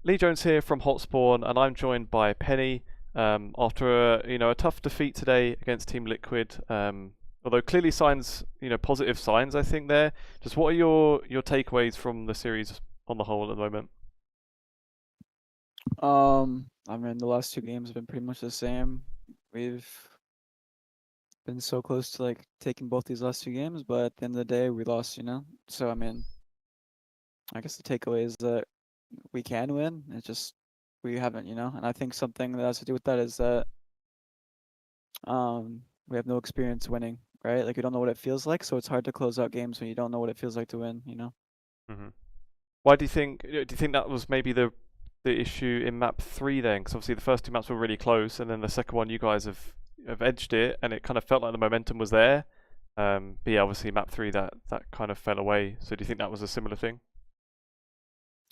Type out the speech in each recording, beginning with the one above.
Lee Jones here from Hotspawn, and I'm joined by Penny. After a tough defeat today against Team Liquid, although clearly signs, positive signs, I think there. Just what are your takeaways from the series on the whole at the moment? I mean, the last two games have been pretty much the same. We've been so close to like taking both these last two games, but at the end of the day, we lost, you know? So, I mean, I guess the takeaway is that we can win. It's just we haven't, you know? And I think something that has to do with that is that we have no experience winning, right? Like we don't know what it feels like, so it's hard to close out games when you don't know what it feels like to win, you know? hmm Why do you think that was maybe the issue in map three then? Because obviously the first two maps were really close, and then the second one you guys have edged it, and it kind of felt like the momentum was there. But yeah, obviously map three that kind of fell away. So do you think that was a similar thing?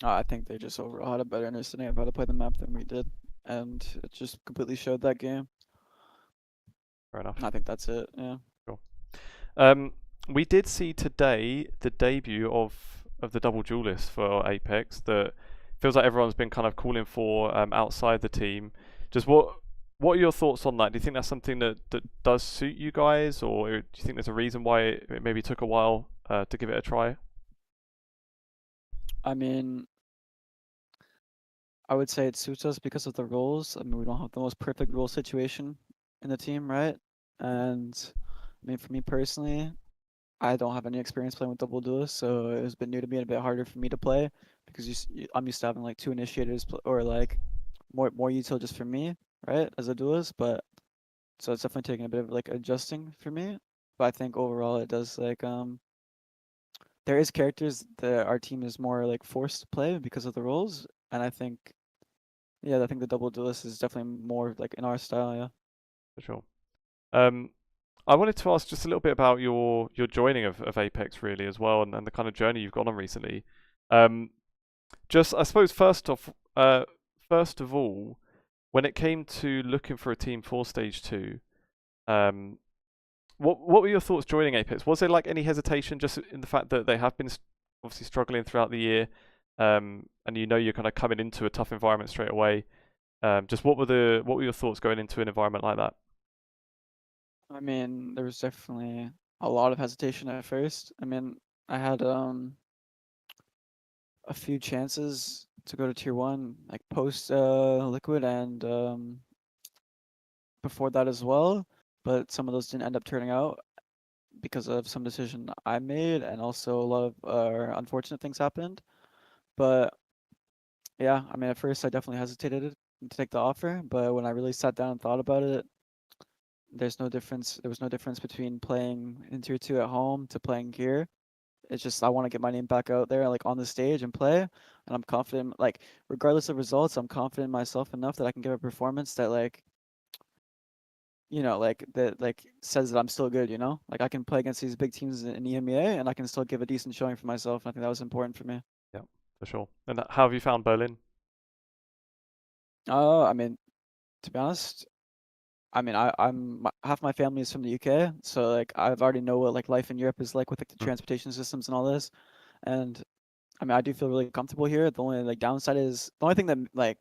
I think they just overall had a better understanding of how to play the map than we did, and it just completely showed that game. Fair enough. I think that's it, yeah. Cool. Um, we did see today the debut of the double duelist for Apex that feels like everyone's been kind of calling for outside the team. Just what are your thoughts on that? Do you think that's something that does suit you guys, or do you think there's a reason why it maybe took a while to give it a try? I mean, I would say it suits us because of the roles. I mean, we don't have the most perfect role situation in the team, right? And I mean, for me personally, I don't have any experience playing with double duelists, so it's been new to me and a bit harder for me to play because I'm used to having like two initiators or like more util just for me, right, as a duelist. But so it's definitely taking a bit of like adjusting for me. But I think overall it does like there is characters that our team is more like forced to play because of the roles, and I think yeah, I think the double duelist is definitely more like in our style, yeah. For sure. Um, I wanted to ask just a little bit about your joining of Apex really as well, and the kind of journey you've gone on recently. Um, just I suppose first of all, when it came to looking for a team for stage two, um, what were your thoughts joining Apex? Was there like any hesitation just in the fact that they have been obviously struggling throughout the year, and you're kind of coming into a tough environment straight away? Just what were your thoughts going into an environment like that? I mean, there was definitely a lot of hesitation at first. I mean, I had a few chances to go to tier one, like post liquid and before that as well, but some of those didn't end up turning out because of some decision I made, and also a lot of unfortunate things happened. But yeah, I mean, at first I definitely hesitated to take the offer, but when I really sat down and thought about it, there's no difference. There was no difference between playing in tier two at home to playing here. It's just I want to get my name back out there, like on the stage and play, and I'm confident. Like regardless of results, I'm confident in myself enough that I can give a performance that like that like says that I'm still good. You know, like I can play against these big teams in EMEA, and I can still give a decent showing for myself. And I think that was important for me. Yeah, for sure. And how have you found Berlin? I mean, to be honest, I mean, half my family is from the UK, so like I've already know what like life in Europe is like with like the Mm. transportation systems and all this, and I mean I do feel really comfortable here. The only like downside is the only thing that like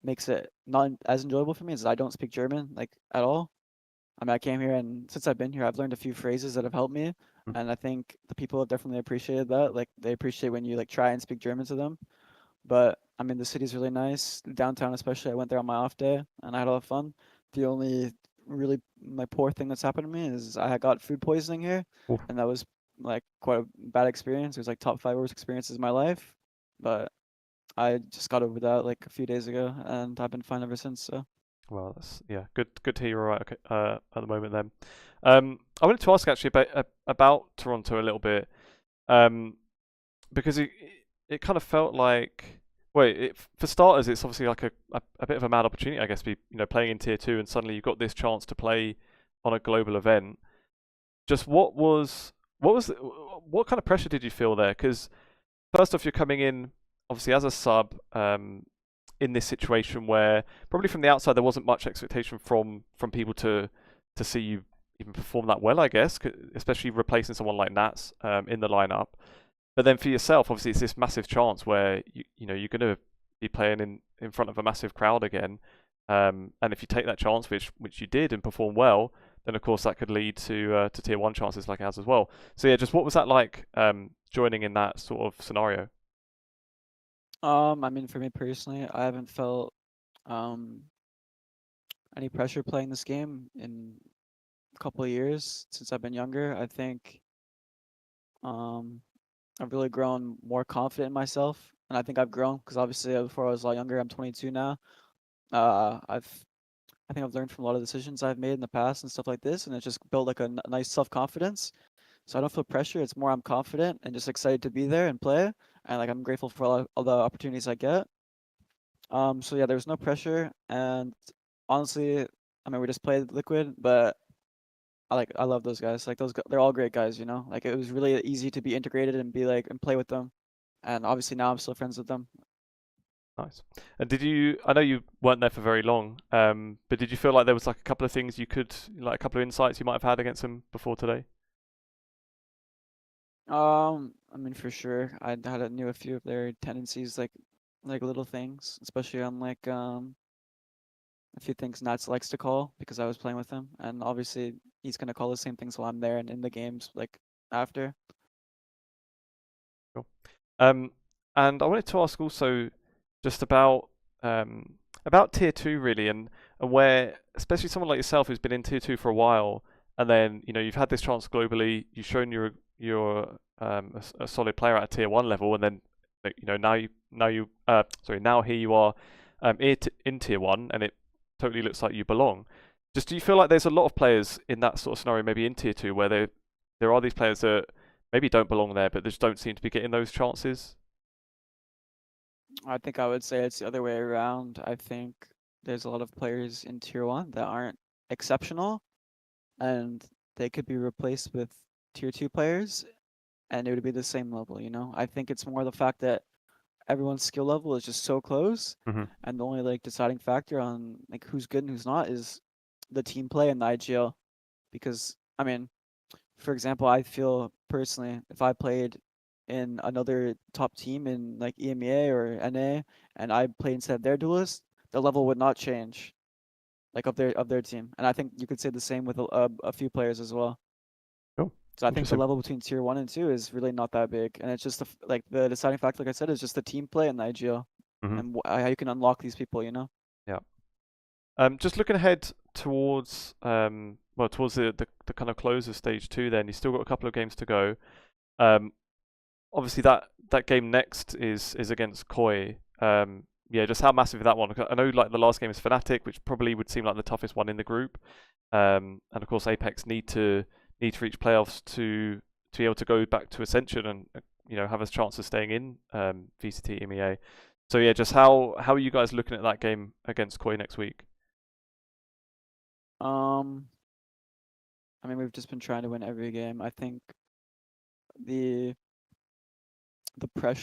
makes it not as enjoyable for me is I don't speak German like at all. I mean I came here and since I've been here I've learned a few phrases that have helped me, Mm. and I think the people have definitely appreciated that. Like they appreciate when you like try and speak German to them. But I mean, the city's really nice. Downtown, especially, I went there on my off day and I had a lot of fun. The only really my poor thing that's happened to me is I had got food poisoning here, Oof. and that was like quite a bad experience. It was like top five worst experiences of my life, but I just got over that like a few days ago, and I've been fine ever since. So Well, that's yeah, good to hear you're all right. Okay, at the moment then. I wanted to ask actually about Toronto a little bit, um, because it kind of felt like, for starters, it's obviously like a bit of a mad opportunity, I guess, to be playing in tier two, and suddenly you've got this chance to play on a global event. Just what kind of pressure did you feel there? Because first off, you're coming in obviously as a sub, in this situation where probably from the outside there wasn't much expectation from people to see you even perform that well, I guess, especially replacing someone like Nats in the lineup. But then for yourself, obviously, it's this massive chance where you're going to be playing in front of a massive crowd again. And if you take that chance, which you did and perform well, then of course that could lead to tier 1 chances like it has as well. So yeah, just what was that like joining in that sort of scenario? I mean, for me personally, I haven't felt um any pressure playing this game in a couple of years since I've been younger. I think um I've really grown more confident in myself, and I think I've grown because obviously before I was a lot younger. I'm 22 now. I think I've learned from a lot of decisions I've made in the past and stuff like this, and it just built like a nice self-confidence. So I don't feel pressure. It's more I'm confident and just excited to be there and play, and like I'm grateful for all the opportunities I get. So yeah, there was no pressure, and honestly, I mean we just played Liquid, but I love those guys. Like they're all great guys, you know. Like it was really easy to be integrated and be like and play with them, and obviously now I'm still friends with them. Nice. And did you? I know you weren't there for very long, but did you feel like there was like a couple of things you could, like a couple of insights you might have had against them before today? I mean for sure, knew a few of their tendencies, like little things, especially on like a few things Nats likes to call because I was playing with him, and obviously he's gonna call the same things while I'm there and in the games like after. Cool. Um, and I wanted to ask also just about tier 2 really, and where especially someone like yourself who's been in tier 2 for a while, and then you've had this chance globally, you've shown you're a solid player at a tier 1 level, and then now here you are in tier 1, and it totally looks like you belong. Just do you feel like there's a lot of players in that sort of scenario, maybe in tier 2, where there are these players that maybe don't belong there, but they just don't seem to be getting those chances? I think I would say it's the other way around. I think there's a lot of players in tier 1 that aren't exceptional, and they could be replaced with tier 2 players, and it would be the same level, you know? I think it's more the fact that everyone's skill level is just so close, Hmm. and the only like deciding factor on like who's good and who's not is the team play and the IGL. Because I mean, for example, I feel personally if I played in another top team in like EMEA or NA and I played instead of their duelist, the level would not change like of their team. And I think you could say the same with a few players as well. Cool. So I think the Interesting. level between tier 1 and 2 is really not that big, and it's just like the deciding factor, like I said, is just the team play and the IGL, Hmm. and how you can unlock these people, you know. Yeah. Just looking ahead towards towards the kind of close of stage 2, then you still got a couple of games to go. Obviously that game next is against Koi. Yeah, just how massive is that one? I know like the last game is Fnatic, which probably would seem like the toughest one in the group. And of course Apex need to reach playoffs to be able to go back to Ascension and have a chance of staying in VCT EMEA. So yeah, just how are you guys looking at that game against Koi next week? Um, I mean, we've just been trying to win every game. I think the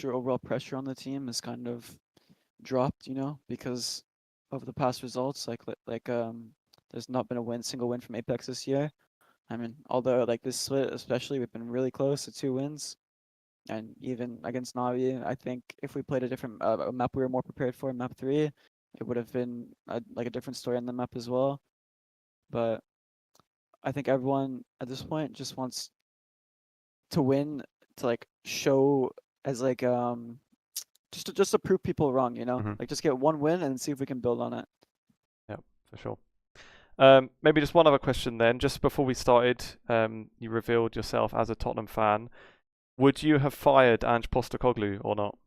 overall pressure on the team is kind of dropped, you know, because of the past results. There's not been single win from Apex this year. I mean, although like this split especially, we've been really close to 2 wins. And even against Navi, I think if we played a different a map we were more prepared for, map 3, it would have been like a different story on the map as well. But I think everyone at this point just wants to win to like show as like just to prove people wrong, you know? Hmm. Like just get one win and see if we can build on it. Yeah, for sure. Maybe just one other question then. Just before we started, you revealed yourself as a Tottenham fan. Would you have fired Ange Postecoglou or not?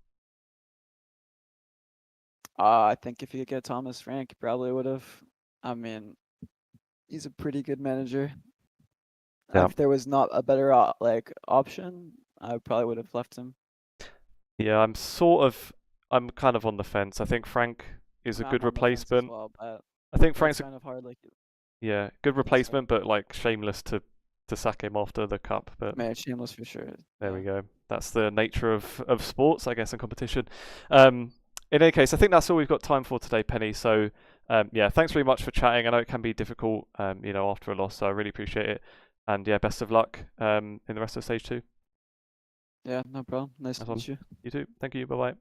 I think if you could get Thomas Frank, you probably would have. I mean, he's a pretty good manager. Yeah. If there was not a better like option, I probably would have left him. Yeah, I'm kind of on the fence. I think Frank is a good I'm on the fence as replacement. well, I think but it's Frank's kind of hard. Like, yeah, good sorry, replacement, but like shameless to sack him after the cup. But man, shameless for sure. there we Yeah. go. That's the nature of sports, I guess, and competition. Um, in any case, I think that's all we've got time for today, Penny. So yeah, thanks very much for chatting. I know it can be difficult, after a loss, so I really appreciate it. And yeah, best of luck in the rest of stage 2. Yeah, no problem. Nice That's to on. meet you. You too. Thank you. Bye bye.